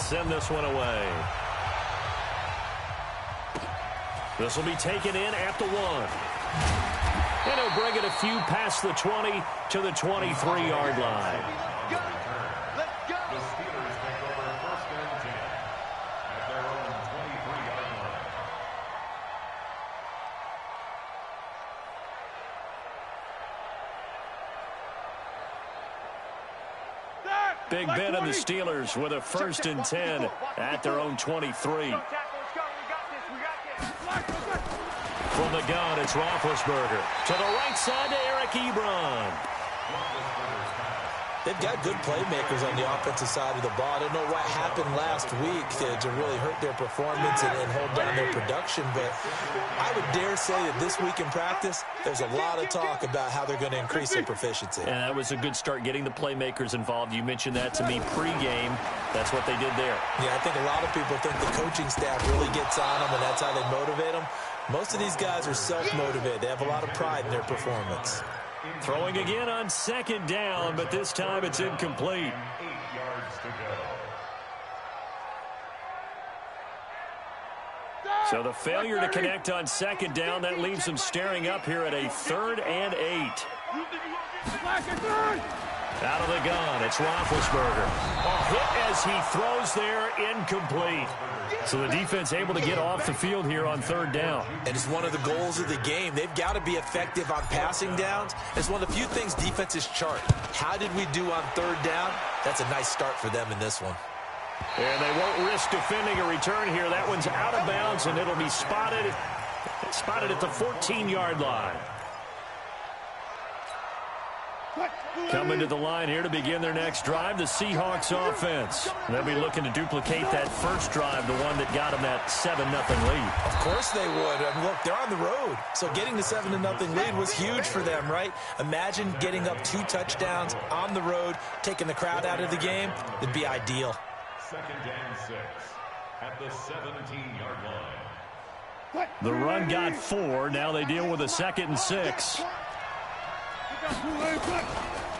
send this one away. This will be taken in at the 1. And he'll bring it a few past the 20 to the 23-yard line. Let's go. The Steelers take over 1st and 10 at their own 23-yard line. Big Ben and the Steelers with a 1st and 10 at their own 23. From the gun, it's Roethlisberger. To the right side to Eric Ebron. They've got good playmakers on the offensive side of the ball. I don't know what happened last week to really hurt their performance and hold down their production, but I would dare say that this week in practice, there's a lot of talk about how they're going to increase their proficiency. And that was a good start, getting the playmakers involved. You mentioned that to me pregame. That's what they did there. Yeah, I think a lot of people think the coaching staff really gets on them, and that's how they motivate them. Most of these guys are self-motivated. They have a lot of pride in their performance. Throwing again on 2nd down, but this time it's incomplete. 8 yards to go. So the failure to connect on 2nd down, that leaves them staring up here at a 3rd and 8. Out of the gun, it's Roethlisberger. A hit as he throws there, incomplete. So the defense able to get off the field here on 3rd down. And it's one of the goals of the game. They've got to be effective on passing downs. It's one of the few things defenses chart. How did we do on 3rd down? That's a nice start for them in this one. And they won't risk defending a return here. That one's out of bounds, and it'll be spotted at the 14-yard line. Coming to the line here to begin their next drive, the Seahawks offense. They'll be looking to duplicate that first drive, the one that got them that 7-0 lead. Of course they would. I mean, look, they're on the road. So getting the 7-0 lead was huge for them, right? Imagine getting up 2 touchdowns on the road, taking the crowd out of the game. It'd be ideal. 2nd and 6 at the 17-yard line. The run got 4. Now they deal with a 2nd and 6.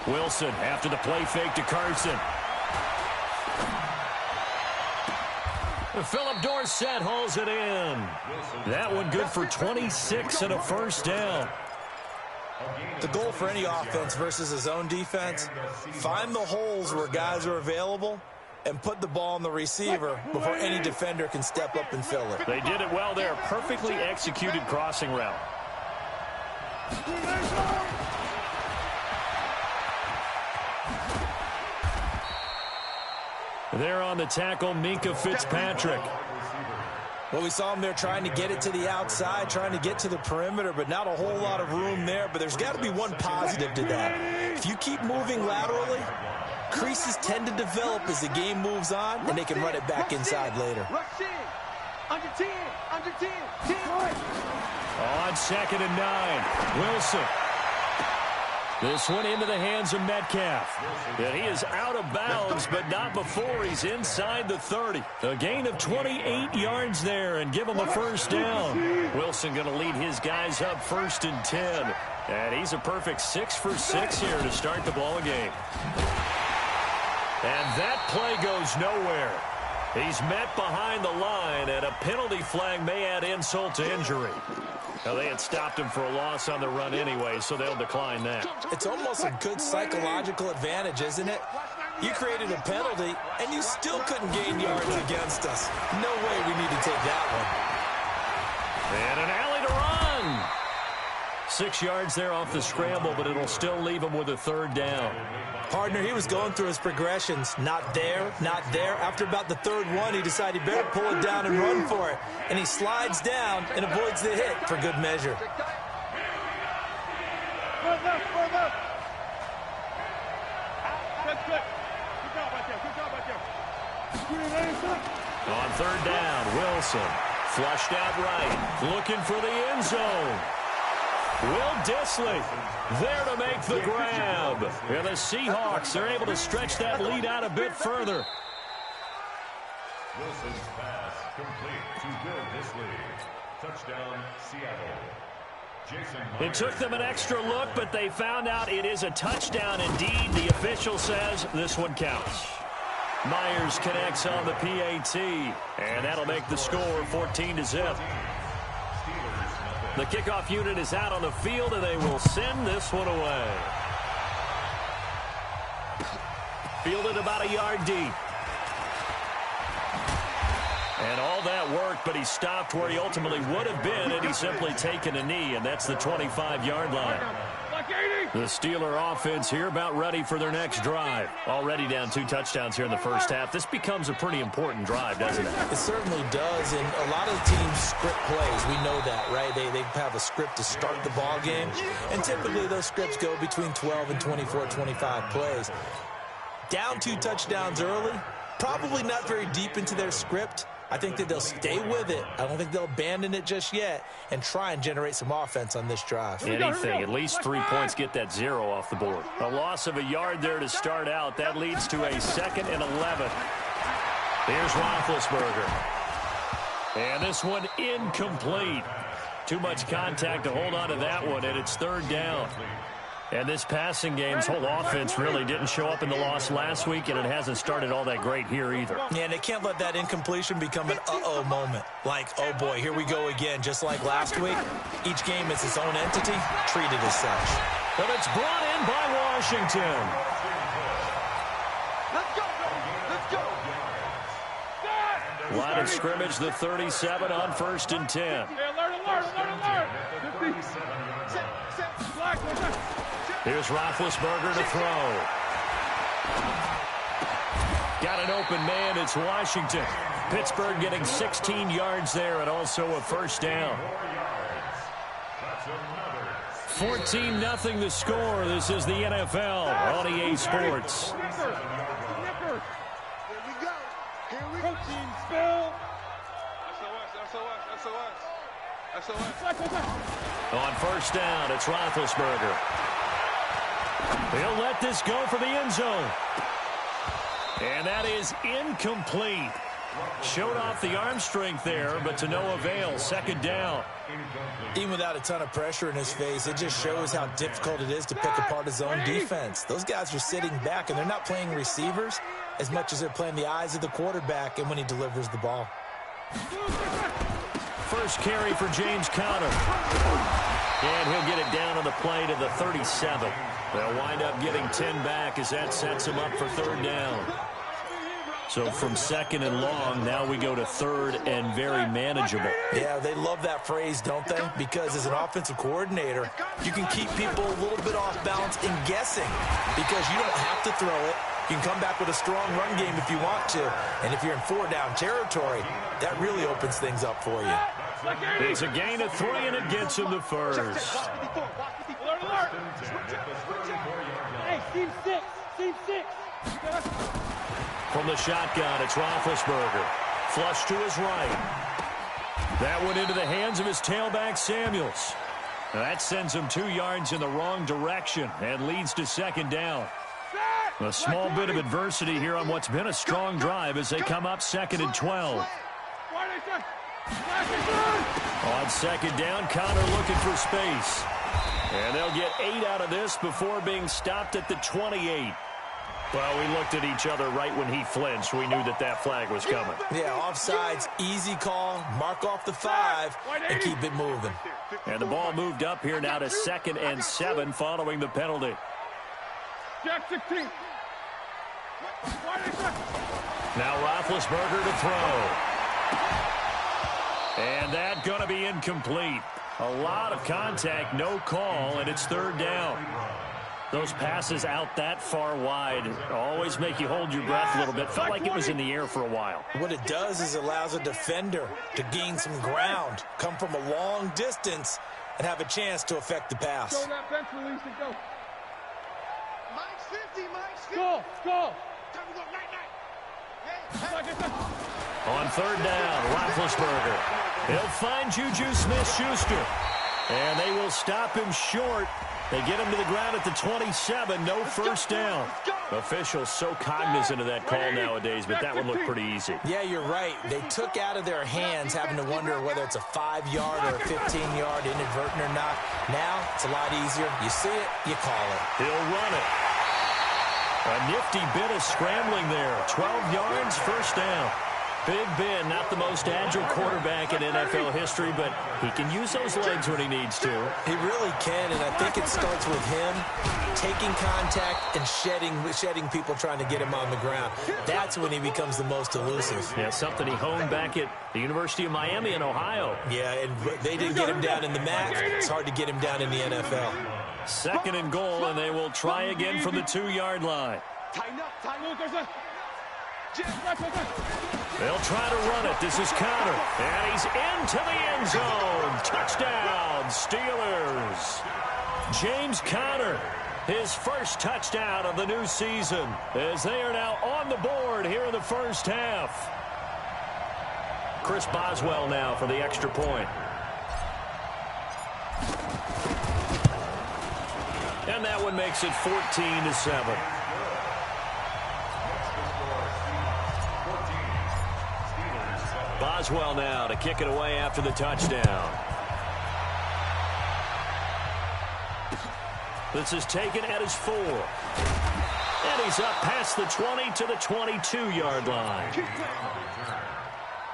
Wilson after the play fake to Carson. Philip Dorsett hauls it in. That one good for 26 and a 1st down. The goal for any offense versus his own defense, find the holes where guys are available and put the ball on the receiver before any defender can step up and fill it. They did it well there. Perfectly executed crossing route. There on the tackle, Minkah Fitzpatrick. Well, we saw him there trying to get it to the outside, trying to get to the perimeter, but not a whole lot of room there. But there's got to be one positive to that. If you keep moving laterally, creases tend to develop as the game moves on, and they can run it back inside later. Under 10. On 2nd and 9, Wilson. This one into the hands of Metcalf. And he is out of bounds, but not before he's inside the 30. A gain of 28 yards there and give him a 1st down. Wilson going to lead his guys up 1st and 10. And he's a perfect 6 for 6 here to start the ball game. And that play goes nowhere. He's met behind the line, and a penalty flag may add insult to injury. Now, they had stopped him for a loss on the run anyway, so they'll decline that. It's almost a good psychological advantage, isn't it? You created a penalty, and you still couldn't gain yards against us. No way we need to take that one. And an alley to run. 6 yards there off the scramble, but it'll still leave him with a 3rd down. Partner, he was going through his progressions. Not there, not there. After about the 3rd one, he decided he better pull it down and run for it. And he slides down and avoids the hit for good measure. On 3rd down, Wilson flushed out right, looking for the end zone. Will Dissly there to make the grab. And the Seahawks are able to stretch that lead out a bit further. Wilson's pass complete to Will Dissly. Touchdown, Seattle. It took them an extra look, but they found out it is a touchdown indeed. The official says this one counts. Myers connects on the PAT, and that'll make the score 14-0. The kickoff unit is out on the field, and they will send this one away. Fielded about a yard deep. And all that work, but he stopped where he ultimately would have been had he simply taken a knee, and that's the 25-yard line. The Steeler offense here about ready for their next drive. Already down 2 touchdowns here in the first half. This becomes a pretty important drive, doesn't it? It certainly does, and a lot of the teams script plays. We know that, right? They have a script to start the ball game, and typically those scripts go between 12 and 24, 25 plays. Down 2 touchdowns early, probably not very deep into their script. I think that they'll stay with it. I don't think they'll abandon it just yet and try and generate some offense on this drive. Anything. At least 3 points get that 0 off the board. A loss of a yard there to start out. That leads to a 2nd and 11. Here's Roethlisberger. And this one incomplete. Too much contact to hold on to that one, and it's 3rd down. And this passing game's whole offense really didn't show up in the loss last week, and it hasn't started all that great here either. Yeah, and they can't let that incompletion become an uh-oh moment. Like, oh boy, here we go again. Just like last week, each game is its own entity, treated as such. But it's brought in by Washington. Let's go! Let's go! Line of scrimmage, the 37 on 1st and 10. Hey, alert! 50. Here's Roethlisberger to throw. Got an open man. It's Washington. Pittsburgh getting 16 yards there and also a 1st down. 14-0 the score. This is the NFL on EA Sports. On 1st down, it's Roethlisberger. He'll let this go for the end zone. And that is incomplete. Showed off the arm strength there, but to no avail. 2nd down. Even without a ton of pressure in his face, it just shows how difficult it is to pick apart his own defense. Those guys are sitting back, and they're not playing receivers as much as they're playing the eyes of the quarterback and when he delivers the ball. First carry for James Conner. And he'll get it down on the play to the 37. They'll wind up getting 10 back as that sets him up for 3rd down. So from 2nd and long, now we go to 3rd and very manageable. Yeah, they love that phrase, don't they? Because as an offensive coordinator, you can keep people a little bit off balance in guessing because you don't have to throw it. You can come back with a strong run game if you want to. And if you're in 4-down territory, that really opens things up for you. It's a gain of 3, and it gets him to 1st. Hey, team 6. From the shotgun, it's Roethlisberger. Flush to his right. That went into the hands of his tailback, Samuels. Now that sends him 2 yards in the wrong direction and leads to 2nd down. A small bit of adversity here on what's been a strong drive as they come up 2nd and 12. On 2nd down, Conner looking for space. And they'll get 8 out of this before being stopped at the 28. Well, we looked at each other right when he flinched. We knew that that flag was coming. Yeah, offsides, easy call, mark off the 5, and keep it moving. And the ball moved up here now to 2nd and 7 following the penalty. Jack 16. Now Roethlisberger to throw. And that going to be incomplete. A lot of contact, no call, and it's 3rd down. Those passes out that far wide always make you hold your breath a little bit. Felt like it was in the air for a while. What it does is allows a defender to gain some ground, come from a long distance, and have a chance to affect the pass. Show that bench release and go. Mike's 50, Mike's 50. Go. Time to go, night. On 3rd down, Roethlisberger. He'll find Juju Smith-Schuster. And they will stop him short. They get him to the ground at the 27. No 1st down. Officials so cognizant of that call nowadays, but that one looked pretty easy. Yeah, you're right. They took out of their hands having to wonder whether it's a 5-yard or a 15-yard inadvertent or not. Now, it's a lot easier. You see it, you call it. He'll run it. A nifty bit of scrambling there. 12 yards, first down. Big Ben, not the most agile quarterback in NFL history, but he can use those legs when he needs to. He really can, and I think it starts with him taking contact and shedding people trying to get him on the ground. That's when he becomes the most elusive. Yeah, something he honed back at the University of Miami in Ohio. Yeah, and they didn't get him down in the MAC. It's hard to get him down in the NFL. Second and goal, and they will try again from the 2-yard line. Tighten up, tighten up. They'll try to run it. This is Conner. And he's into the end zone. Touchdown, Steelers. James Conner, his first touchdown of the new season, as they are now on the board here in the first half. Chris Boswell now for the extra point. And that one makes it 14-7. Boswell now to kick it away after the touchdown. This is taken at his 4. And he's up past the 20 to the 22-yard line. The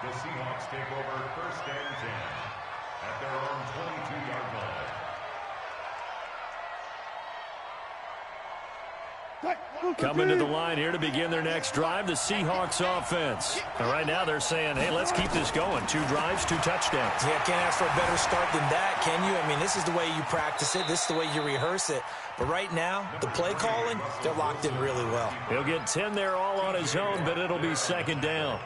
Seahawks take over first and 10 at their own 22-yard line. Coming to the line here to begin their next drive, the Seahawks offense. And right now they're saying, hey, let's keep this going. 2 drives, 2 touchdowns. Yeah, can't ask for a better start than that, can you? I mean, this is the way you practice it. This is the way you rehearse it. But right now, the play calling, they're locked in really well. He'll get 10 there all on his own, but it'll be second down.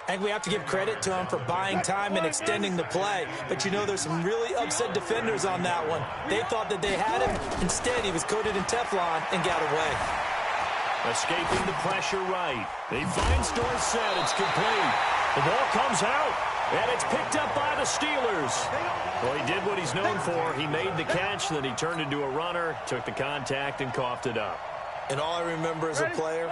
I think we have to give credit to him for buying time and extending the play. But, you know, there's some really upset defenders on that one. They thought that they had him. Instead, he was coated in Teflon and got away. Escaping the pressure right. He finds Dorsett. It's complete. The ball comes out, and it's picked up by the Steelers. Well, he did what he's known for. He made the catch, then he turned into a runner, took the contact, and coughed it up. And all I remember as a player,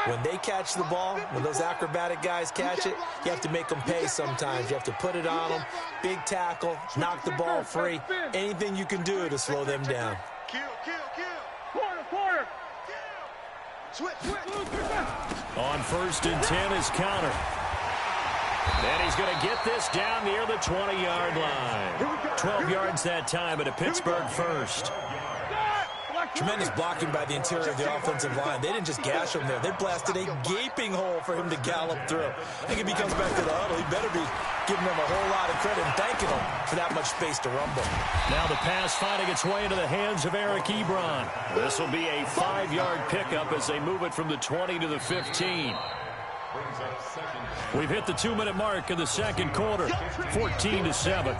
when they catch the ball, when those acrobatic guys catch it, you have to make them pay sometimes. You have to put it on them, big tackle, knock the ball free, anything you can do to slow them down. Kill. Quarter. Switch. On first and 10 is Conner. And he's going to get this down near the 20-yard line. 12 yards that time at a Pittsburgh first. Tremendous blocking by the interior of the offensive line. They didn't just gash him there. They blasted a gaping hole for him to gallop through. I think if he comes back to the huddle, he better be giving them a whole lot of credit and thanking them for that much space to rumble. Now the pass finding its way into the hands of Eric Ebron. This will be a 5-yard pickup as they move it from the 20 to the 15. We've hit the 2-minute mark in the second quarter, 14-7.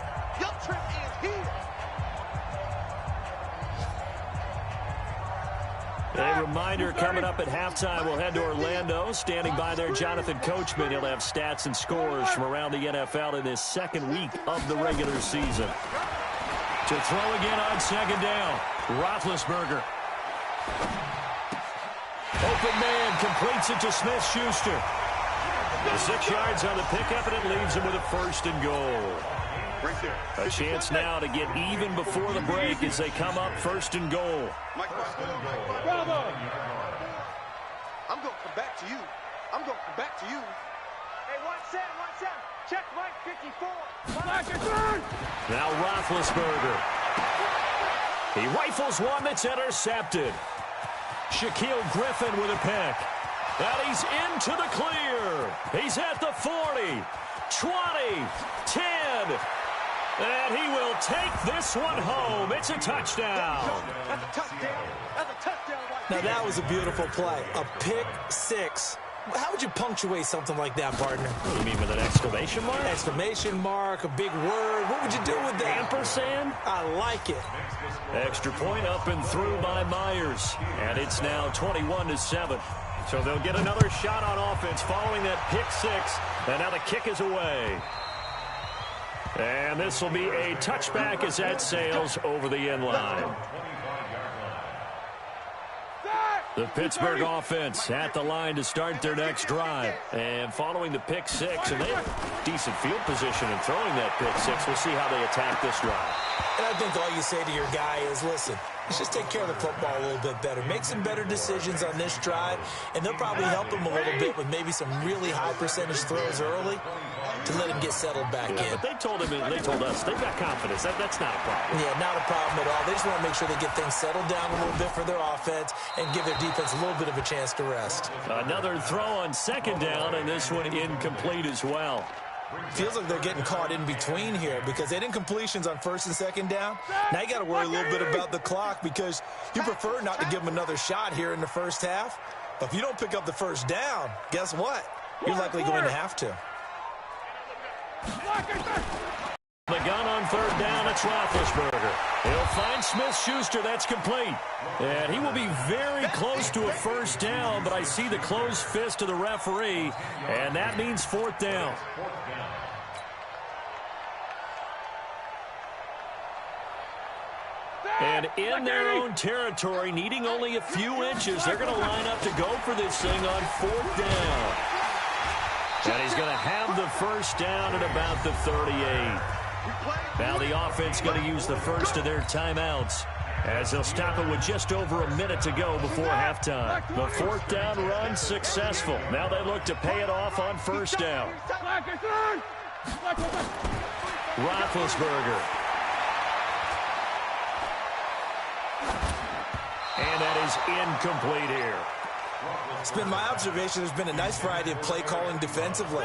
A reminder coming up at halftime, we'll head to Orlando. Standing by there, Jonathan Coachman. He'll have stats and scores from around the NFL in this second week of the regular season. To throw again on second down, Roethlisberger. Open man completes it to Smith-Schuster. 6 yards on the pickup, and it leaves him with a first and goal. A chance now to get even before the break as they come up first and goal. Bravo! I'm going to come back to you. Hey, 1-7. Check right 54. Now Roethlisberger. He rifles one that's intercepted. Shaquille Griffin with a pick. And he's into the clear. He's at the 40, 20, 10. And he will take this one home. It's a touchdown. That's a touchdown. Right Now, that was a beautiful play. A pick six. How would you punctuate something like that, partner? What do you mean, with an exclamation mark? Exclamation mark, a big word. What would you do with that? Ampersand? I like it. Extra point up and through by Myers. And it's now 21-7. So they'll get another shot on offense following that pick six. And now the kick is away. And this will be a touchback as that sails over the end line. The Pittsburgh offense at the line to start their next drive. And following the pick six, and they have decent field position in throwing that pick six. We'll see how they attack this drive. And I think all you say to your guy is, listen, Let's just take care of the football a little bit better. Make some better decisions on this drive, and they'll probably help him a little bit with maybe some really high percentage throws early to let him get settled back in. But they told us they've got confidence. That's not a problem. Yeah, not a problem at all. They just want to make sure they get things settled down a little bit for their offense and give their defense a little bit of a chance to rest. Another throw on second down, and this one incomplete as well. Feels like they're getting caught in between here because they didn't completions on first and second down. Now you got to worry a little bit about the clock because you prefer not to give them another shot here in the first half. But if you don't pick up the first down, guess what? You're likely going to have to. The gun on third down, it's Roethlisberger. He'll find Smith-Schuster. That's complete. And he will be very close to a first down, but I see the closed fist of the referee, and that means fourth down. And in their own territory, needing only a few inches, they're going to line up to go for this thing on fourth down. And he's going to have the first down at about the 38. Now the offense going to use the first of their timeouts as they'll stop it with just over a minute to go before halftime. The fourth down run successful. Now they look to pay it off on first down. Roethlisberger. And that is incomplete here. It's been my observation there's been a nice variety of play calling defensively.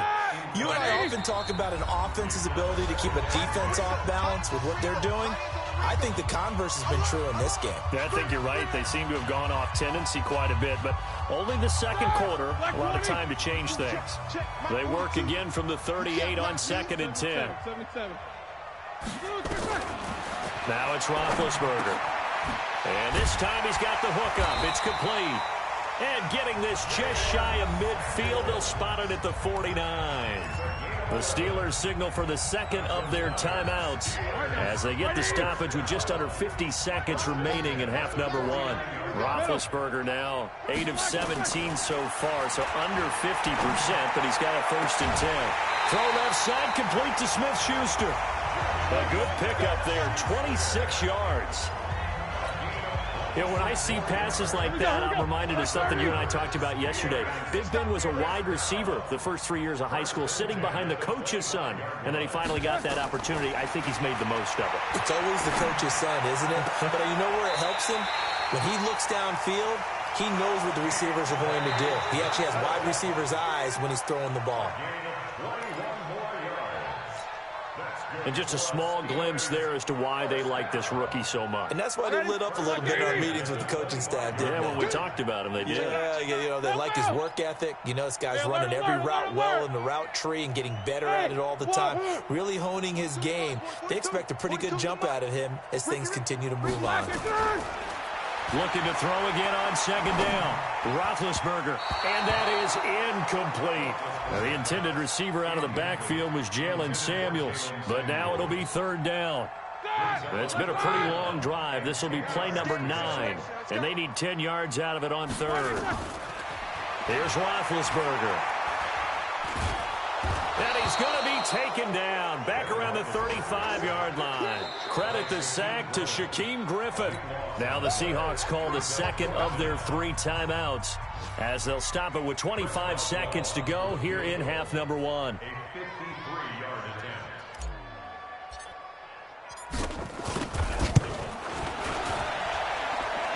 You and I often talk about an offense's ability to keep a defense off balance with what they're doing. I think the converse has been true in this game. Yeah, I think you're right. They seem to have gone off tendency quite a bit, but only the second quarter, a lot of time to change things. They work again from the 38 on second and 10. Now it's Roethlisberger. And this time he's got the hook up. It's complete. And getting this just shy of midfield, they'll spot it at the 49. The Steelers signal for the second of their timeouts as they get the stoppage with just under 50 seconds remaining in half number one. Roethlisberger now 8 of 17 so far, so under 50%, but he's got a first and 10. Throw left side, complete to Smith-Schuster. A good pickup there, 26 yards. You know, when I see passes like that, I'm reminded of something you and I talked about yesterday. Big Ben was a wide receiver the first 3 years of high school, sitting behind the coach's son, and then he finally got that opportunity. I think he's made the most of it. It's always the coach's son, isn't it? But you know where it helps him? When he looks downfield, he knows what the receivers are going to do. He actually has wide receivers' eyes when he's throwing the ball. And just a small glimpse there as to why they like this rookie so much. And that's why they lit up a little bit in our meetings with the coaching staff, didn't they? When we talked about him, they did. Yeah, you know, they like his work ethic. You know, this guy's running every route well in the route tree and getting better at it all the time, really honing his game. They expect a pretty good jump out of him as things continue to move on. Looking to throw again on second down. Roethlisberger, and that is incomplete. Now, the intended receiver out of the backfield was Jalen Samuels, but now it'll be third down. It's been a pretty long drive. This will be play number 9, and they need 10 yards out of it on third. Here's Roethlisberger. And he's going to be taken down back around the 35-yard line. Credit the sack to Shaquem Griffin. Now the Seahawks call the second of their 3 timeouts as they'll stop it with 25 seconds to go here in half number 1.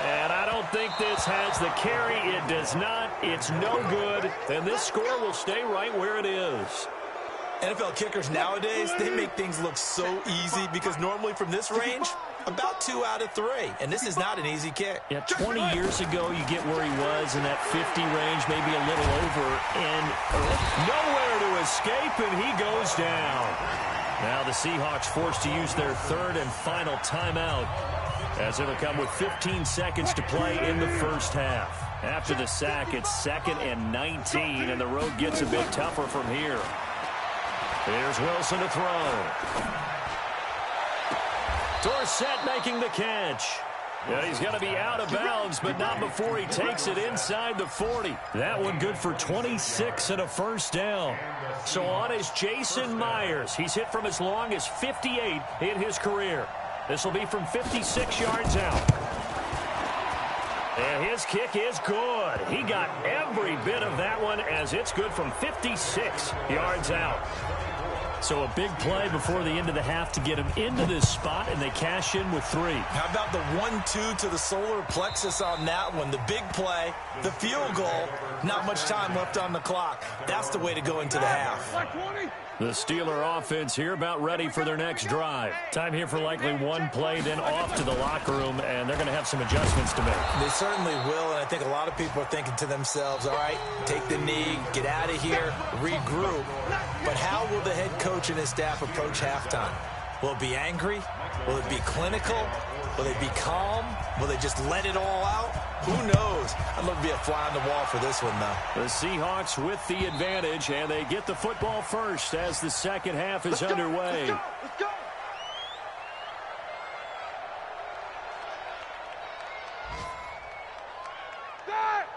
And I don't think this has the carry. It does not. It's no good. And this score will stay right where it is. NFL kickers nowadays, they make things look so easy because normally from this range, about 2 out of 3. And this is not an easy kick. Yeah, 20 years ago, you get where he was in that 50 range, maybe a little over, and nowhere to escape, and he goes down. Now the Seahawks forced to use their third and final timeout as it'll come with 15 seconds to play in the first half. After the sack, it's 2nd and 19, and the road gets a bit tougher from here. Here's Wilson to throw. Dorsett making the catch. Yeah, he's going to be out of bounds, but not before he takes it inside the 40. That one good for 26 and a first down. So on is Jason Myers. He's hit from as long as 58 in his career. This will be from 56 yards out. And his kick is good. He got every bit of that one as it's good from 56 yards out. So a big play before the end of the half to get him into this spot, and they cash in with 3. How about the 1-2 to the solar plexus on that one? The big play, the field goal, not much time left on the clock. That's the way to go into the half. The Steeler offense here about ready for their next drive. Time here for likely one play, then off to the locker room, and they're going to have some adjustments to make. They certainly will, and I think a lot of people are thinking to themselves, all right, take the knee, get out of here, regroup. But how will the head coach and his staff approach halftime? Will it be angry? Will it be clinical? Will they be calm? Will they just let it all out? Who knows? I'd love to be a fly on the wall for this one, though. The Seahawks with the advantage, and they get the football first as the second half is underway. Let's go.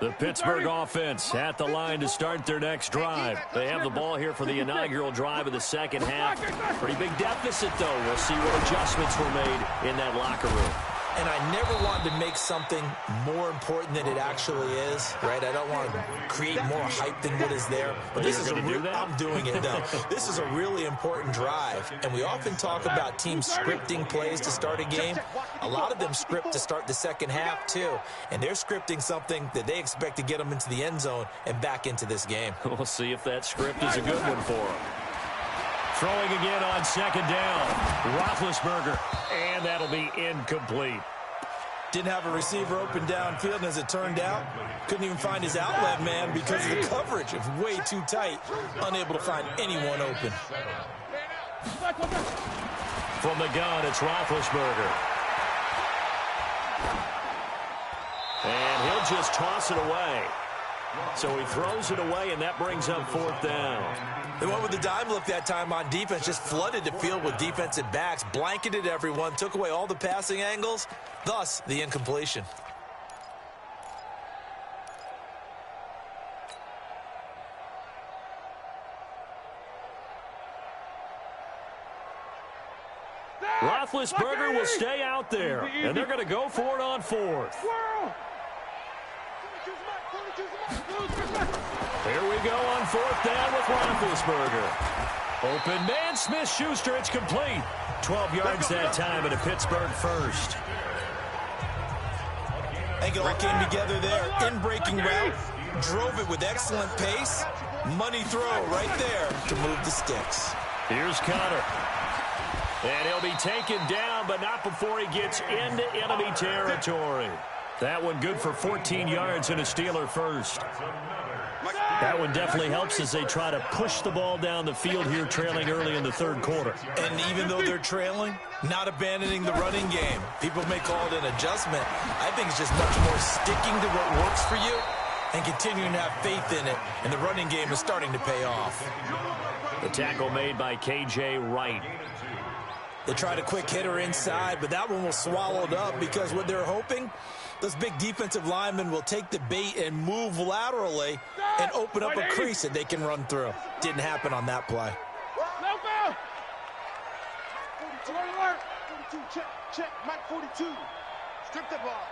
The Pittsburgh offense at the line to start their next drive. They have the ball here for the inaugural drive of the second half. Pretty big deficit, though. We'll see what adjustments were made in that locker room. And I never wanted to make something more important than it actually is, right? I don't want to create more hype than what is there. But this is I'm doing it, though. This is a really important drive. And we often talk about teams scripting plays to start a game. A lot of them script to start the second half, too. And they're scripting something that they expect to get them into the end zone and back into this game. We'll see if that script is a good one for them. Throwing again on second down. Roethlisberger. And that'll be incomplete. Didn't have a receiver open downfield, and as it turned out, couldn't even find his outlet man because of the coverage. It's way too tight. Unable to find anyone open. From the gun, it's Roethlisberger. And he'll just toss it away. So he throws it away, and that brings up fourth down. They went with the dime look that time on defense, just flooded the field with defensive backs, blanketed everyone, took away all the passing angles, thus the incompletion. Roethlisberger will stay out there, and they're going to go for it on fourth. Here we go on fourth down with Roethlisberger. Open man, Smith-Schuster, it's complete. 12 yards that time, and a Pittsburgh first. I think it all came together there. In-breaking route, drove it with excellent pace. Money throw right there to move the sticks. Here's Connor. And he'll be taken down, but not before he gets into enemy territory. That one good for 14 yards and a Steeler first. That one definitely helps as they try to push the ball down the field here, trailing early in the third quarter. And even though they're trailing, not abandoning the running game. People may call it an adjustment. I think it's just much more sticking to what works for you and continuing to have faith in it. And the running game is starting to pay off. The tackle made by K.J. Wright. They tried a quick hitter inside, but that one was swallowed up because what they're hoping, those big defensive linemen will take the bait and move laterally and open up a crease that they can run through. Didn't happen on that play. 42, check, Mike 42. Strip the ball.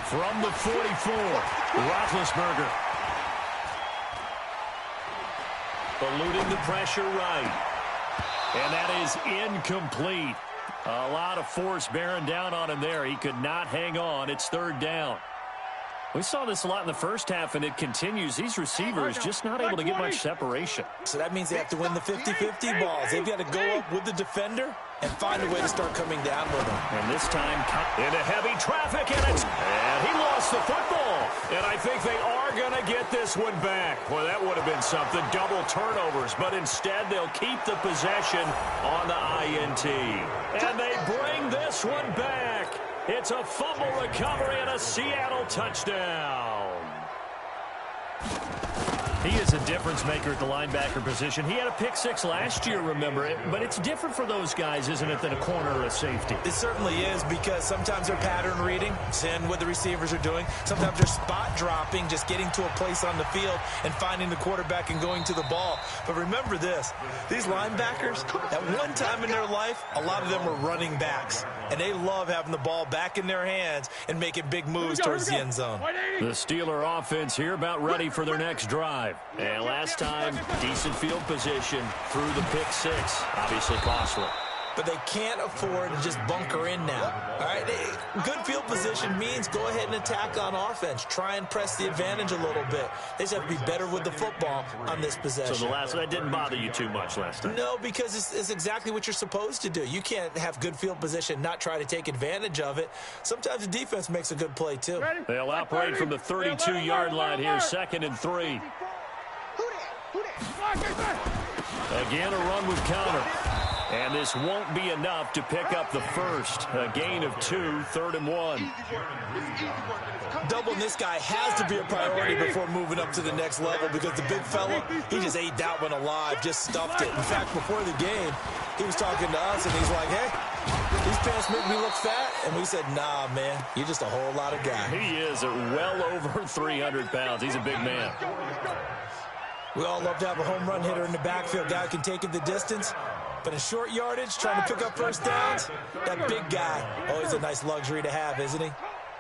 From the 44, Roethlisberger. Eluding the pressure right. And that is incomplete. A lot of force bearing down on him there. He could not hang on. It's third down. We saw this a lot in the first half, and it continues. These receivers just not able to get much separation. So that means they have to win the 50-50 balls. They've got to go up with the defender and find a way to start coming down with them. And this time into heavy traffic, and he lost the football. And I think they are going to get this one back. Well, that would have been something, double turnovers. But instead, they'll keep the possession on the INT. And they bring this one back. It's a fumble recovery and a Seattle touchdown. He is a difference maker at the linebacker position. He had a pick six last year, remember it, but it's different for those guys, isn't it, than a corner or a safety? It certainly is, because sometimes they're pattern reading, seeing what the receivers are doing. Sometimes they're spot dropping, just getting to a place on the field and finding the quarterback and going to the ball. But remember this, these linebackers, at one time in their life, a lot of them were running backs, and they love having the ball back in their hands and making big moves towards the end zone. The Steeler offense here about ready for their next drive. And last time, decent field position through the pick six. Obviously costly. But they can't afford to just bunker in now. All right, good field position means go ahead and attack on offense. Try and press the advantage a little bit. They just have to be better with the football on this possession. So that didn't bother you too much last time? No, because it's exactly what you're supposed to do. You can't have good field position, not try to take advantage of it. Sometimes the defense makes a good play, too. They'll operate from the 32-yard line here, 2nd and 3. Again, a run with counter. And this won't be enough to pick up the first. A gain of 2, 3rd and 1. Doubling this guy has to be a priority before moving up to the next level, because the big fella, he just ate that one alive, just stuffed it. In fact, before the game, he was talking to us, and he's like, hey, these pants make me look fat. And we said, nah, man, you're just a whole lot of guy. He is at well over 300 pounds. He's a big man. We all love to have a home run hitter in the backfield. Guy can take it the distance. But in short yardage, trying to pick up first downs, that big guy, always a nice luxury to have, isn't he?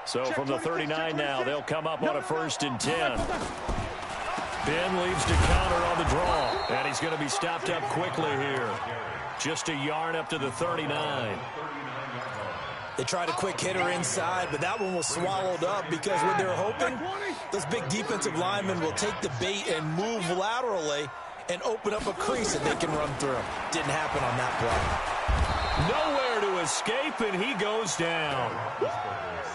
So from the 39 now, they'll come up on a 1st and 10. Ben leaves to counter on the draw. And he's going to be stopped up quickly here. Just a yard up to the 39. They tried a quick hitter inside, but that one was swallowed up, because what they're hoping, those big defensive linemen will take the bait and move laterally and open up a crease that they can run through. Didn't happen on that play. Nowhere to escape, and he goes down.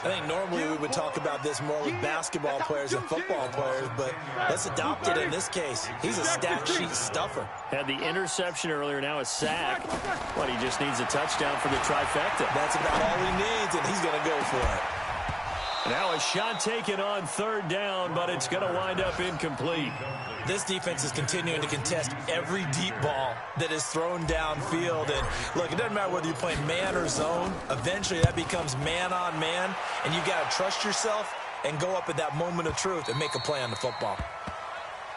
I think normally we would talk about this more with basketball players and football players, but let's adopt it in this case. He's a stat sheet stuffer. Had the interception earlier, now a sack. But he just needs a touchdown for the trifecta. That's about all he needs, and he's going to go for it. Now a shot taken on 3rd down, but it's going to wind up incomplete. This defense is continuing to contest every deep ball that is thrown downfield. And look, it doesn't matter whether you're playing man or zone. Eventually that becomes man on man, and you got to trust yourself and go up at that moment of truth and make a play on the football.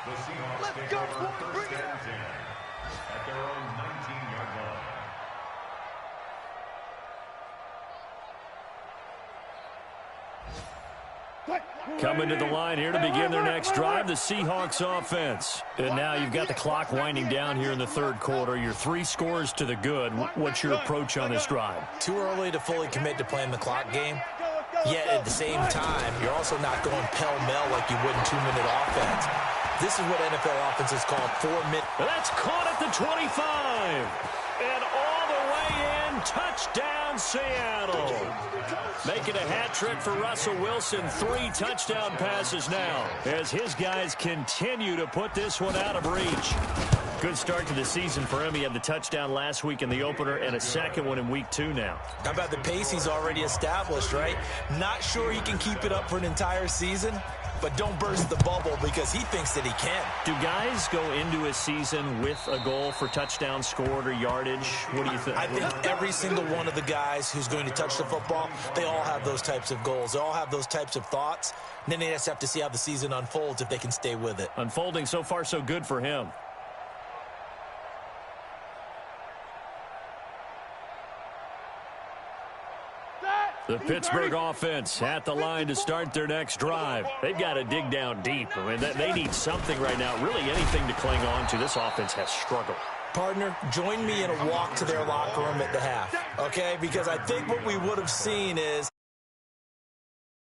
The Seahawks take over 1st and 10 at their own 19-yard line. Coming to the line here to begin their next drive, the Seahawks offense. And now you've got the clock winding down here in the 3rd quarter. You're 3 scores to the good. What's your approach on this drive? Too early to fully commit to playing the clock game. Yet at the same time, you're also not going pell-mell like you would in 2-minute offense. This is what NFL offenses call 4-minute. That's caught at the 25. And all the way in, touchdown Seattle. Making a hat trick for Russell Wilson. 3 touchdown passes now as his guys continue to put this one out of reach. Good start to the season for him. He had the touchdown last week in the opener and a second one in week 2 now. How about the pace he's already established, right? Not sure he can keep it up for an entire season, but don't burst the bubble because he thinks that he can. Do guys go into a season with a goal for touchdown scored or yardage? What do you think? I think every single one of the guys who's going to touch the football, they all have those types of goals. They all have those types of thoughts. And then they just have to see how the season unfolds if they can stay with it. Unfolding so far so good for him. The Pittsburgh offense at the line to start their next drive. They've got to dig down deep. I mean, they need something right now, really anything to cling on to. This offense has struggled. Partner, join me in a walk to their locker room at the half, okay? Because I think what we would have seen is